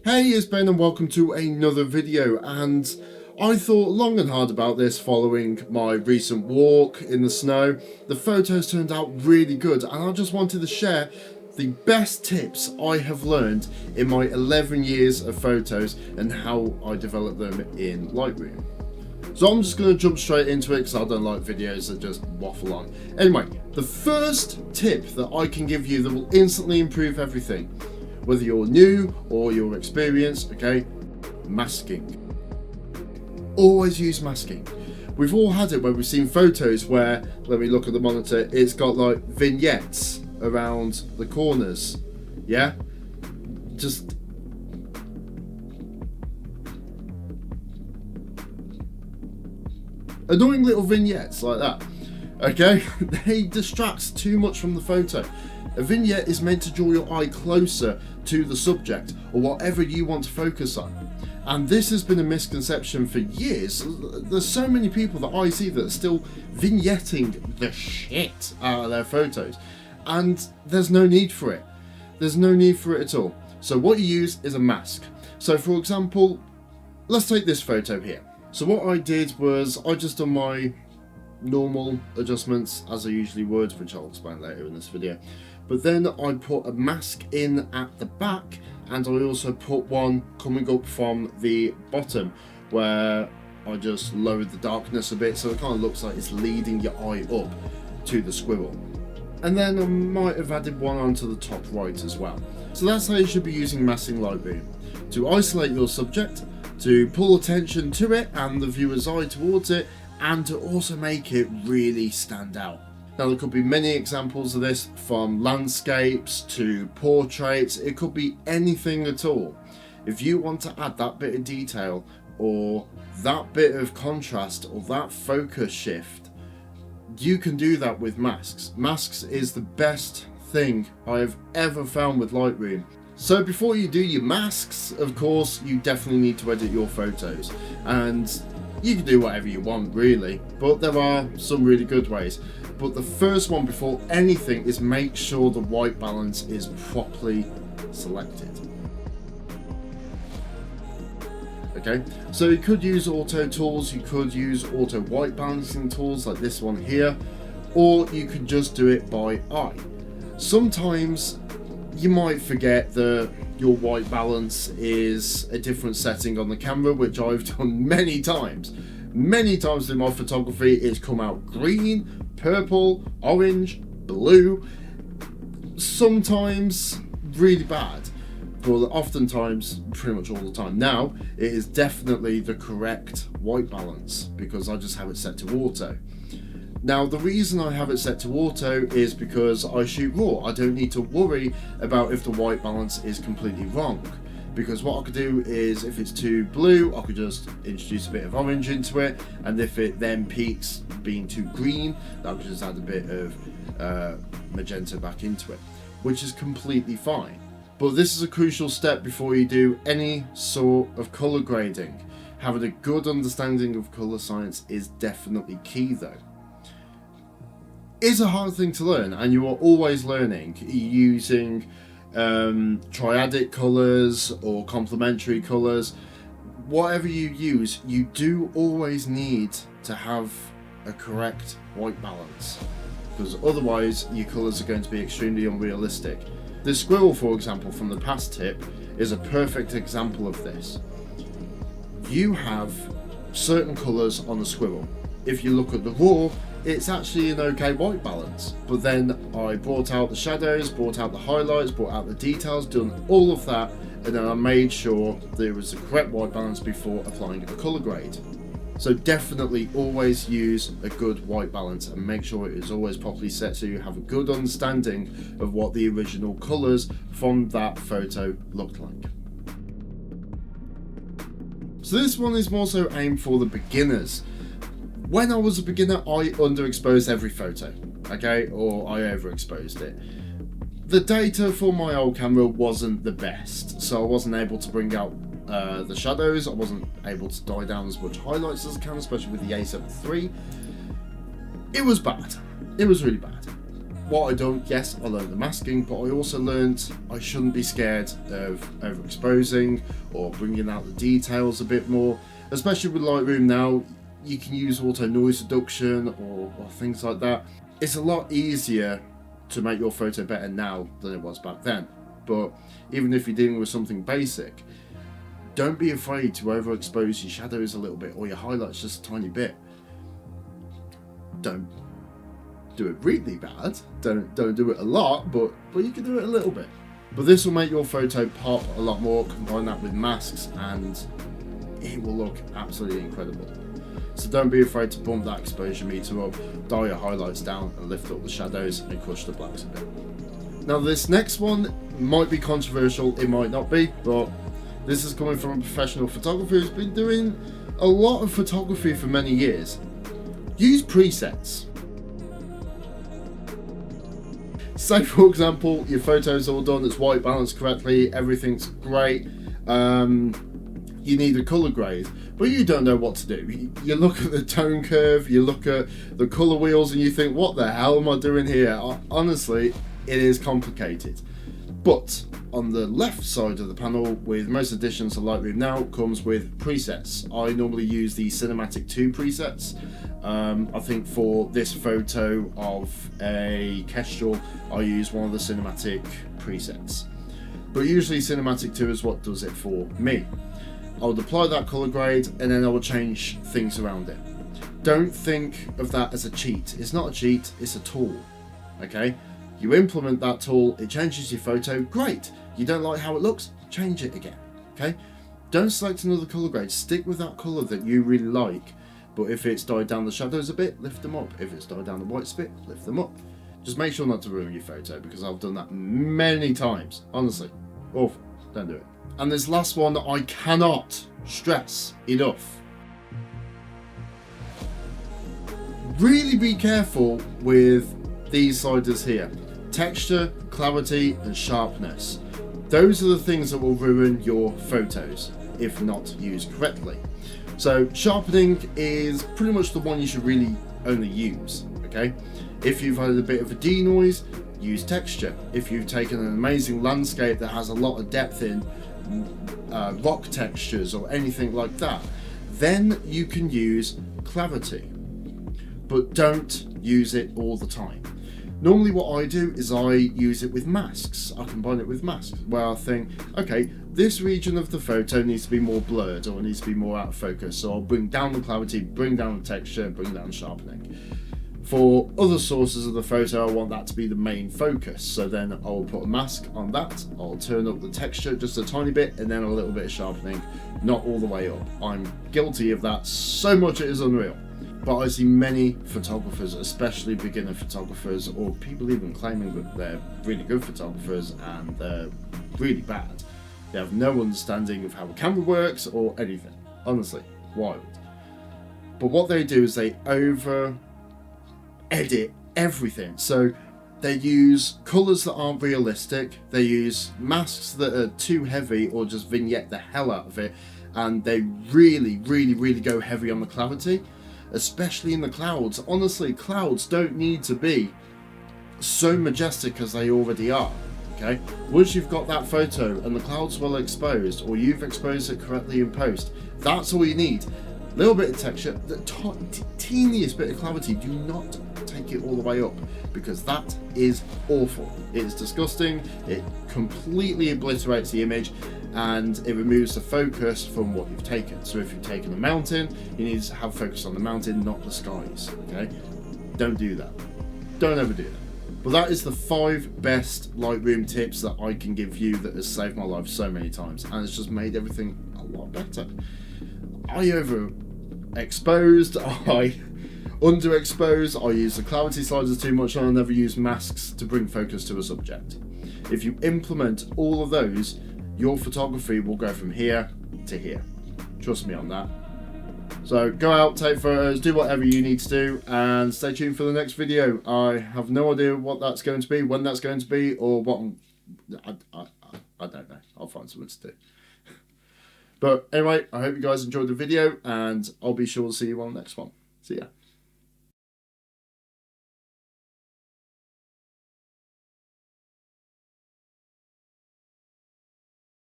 Hey, it's Ben and welcome to another video, and I thought long and hard about this following my recent walk in the snow. The photos turned out really good and I just wanted to share the best tips I have learned in my 11 years of photos and how I develop them in Lightroom. So I'm just going to jump straight into it because I don't like videos that just waffle on. Anyway, the first tip that I can give you that will instantly improve everything, whether you're new or you're experienced, okay, masking. Always use masking. We've all had it where we've seen photos where, let me look at the monitor, it's got like vignettes around the corners, yeah? Just annoying little vignettes like that, okay? They distract too much from the photo. A vignette is meant to draw your eye closer to the subject or whatever you want to focus on. And this has been a misconception for years. There's so many people that I see that are still vignetting the shit out of their photos. And there's no need for it. There's no need for it at all. So what you use is a mask. So for example, let's take this photo here. So what I did was I just done my normal adjustments as I usually would, which I'll explain later in this video. But then I put a mask in at the back, and I also put one coming up from the bottom where I just lowered the darkness a bit so it kind of looks like it's leading your eye up to the squirrel. And then I might have added one onto the top right as well. So that's how you should be using masking Lightroom. To isolate your subject, to pull attention to it and the viewer's eye towards it, and to also make it really stand out. Now there could be many examples of this, from landscapes to portraits. It could be anything at all. If you want to add that bit of detail or that bit of contrast or that focus shift, you can do that with masks. Masks is the best thing I have ever found with Lightroom. So before you do your masks, of course, you definitely need to edit your photos. And you can do whatever you want really, but there are some really good ways. But the first one before anything is make sure the white balance is properly selected. Okay, so you could use auto tools, you could use auto white balancing tools like this one here, or you could just do it by eye. Sometimes you might forget that your white balance is a different setting on the camera, which I've done many times. Many times in my photography, it's come out green, purple, orange, blue, sometimes really bad, but oftentimes pretty much all the time. Now, it is definitely the correct white balance because I just have it set to auto. Now, the reason I have it set to auto is because I shoot raw. I don't need to worry about if the white balance is completely wrong. Because what I could do is, if it's too blue, I could just introduce a bit of orange into it. And if it then peaks being too green, I could just add a bit of magenta back into it, which is completely fine. But this is a crucial step before you do any sort of color grading. Having a good understanding of color science is definitely key though. It's a hard thing to learn, and you are always learning using triadic colors or complementary colors. Whatever you use, you do always need to have a correct white balance, because otherwise your colors are going to be extremely unrealistic. The squirrel, for example, from the past tip is a perfect example of this. You have certain colors on the squirrel. If you look at the raw, it's actually an okay white balance, but then I brought out the shadows, brought out the highlights, brought out the details, done all of that, and then I made sure there was the correct white balance before applying a color grade. So definitely always use a good white balance and make sure it is always properly set so you have a good understanding of what the original colors from that photo looked like. So this one is more so aimed for the beginners. When I was a beginner, I underexposed every photo, okay, or I overexposed it. The data for my old camera wasn't the best, so I wasn't able to bring out the shadows, I wasn't able to dial down as much highlights as I can, especially with the A7 III. It was bad, it was really bad. what I done, yes, I learned the masking, but I also learned I shouldn't be scared of overexposing or bringing out the details a bit more. Especially with Lightroom now, you can use auto noise reduction or things like that. It's a lot easier to make your photo better now than it was back then. But even if you're dealing with something basic, don't be afraid to overexpose your shadows a little bit or your highlights just a tiny bit. Don't do it really bad. Don't do it a lot, but you can do it a little bit. But this will make your photo pop a lot more. Combine that with masks and it will look absolutely incredible. So don't be afraid to bump that exposure meter up, dial your highlights down and lift up the shadows and crush the blacks a bit. Now this next one might be controversial, it might not be, but this is coming from a professional photographer who's been doing a lot of photography for many years. Use presets. Say for example, your photo's all done, it's white balanced correctly, everything's great, you need a color grade, but you don't know what to do. You look at the tone curve, you look at the color wheels and you think, what the hell am I doing here? Honestly, it is complicated. But on the left side of the panel, with most additions to Lightroom now, comes with presets. I normally use the Cinematic 2 presets. I think for this photo of a Kestrel, I use one of the Cinematic presets. But usually Cinematic 2 is what does it for me. I'll apply that color grade and then I will change things around it. Don't think of that as a cheat. It's not a cheat, it's a tool. Okay? You implement that tool, it changes your photo, great. You don't like how it looks, change it again. Okay? Don't select another color grade, stick with that color that you really like. But if it's dyed down the shadows a bit, lift them up. If it's dyed down the whites a bit, lift them up. Just make sure not to ruin your photo, because I've done that many times. Honestly, awful. Don't do it. And this last one that I cannot stress enough. Really be careful with these sliders here. Texture, clarity, and sharpness. Those are the things that will ruin your photos if not used correctly. So sharpening is pretty much the one you should really only use, okay? If you've had a bit of a denoise, use texture. If you've taken an amazing landscape that has a lot of depth in, rock textures or anything like that, then you can use clarity. But don't use it all the time. Normally what I do is I use it with masks. I combine it with masks where I think, okay, this region of the photo needs to be more blurred or it needs to be more out of focus. So I'll bring down the clarity, bring down the texture, bring down sharpening. For other sources of the photo, I want that to be the main focus. So then I'll put a mask on that. I'll turn up the texture just a tiny bit and then a little bit of sharpening, not all the way up. I'm guilty of that so much it is unreal. But I see many photographers, especially beginner photographers, or people even claiming that they're really good photographers and they're really bad. They have no understanding of how a camera works or anything. Honestly, wild. But what they do is they over edit everything. So they use colours that aren't realistic, they use masks that are too heavy or just vignette the hell out of it, and they really go heavy on the clarity. Especially in the clouds. Honestly, clouds don't need to be so majestic as they already are. Okay, once you've got that photo and the clouds well exposed, or you've exposed it correctly in post, that's all you need. A little bit of texture, the teeniest bit of clarity. Do not take it all the way up, because that is awful. It's disgusting. It completely obliterates the image and it removes the focus from what you've taken. So if you've taken a mountain, you need to have focus on the mountain, not the skies. Okay, don't do that. Don't ever do that. But that is the 5 best Lightroom tips that I can give you that has saved my life so many times, and it's just made everything a lot better. I overexposed, I underexposed, I use the clarity sliders too much, and I never use masks to bring focus to a subject. If you implement all of those, your photography will go from here to here. Trust me on that. So go out, take photos, do whatever you need to do, and stay tuned for the next video. I have no idea what that's going to be, when that's going to be, or what I don't know. I'll find something to do. But anyway, I hope you guys enjoyed the video, and I'll be sure to see you on the next one. See ya.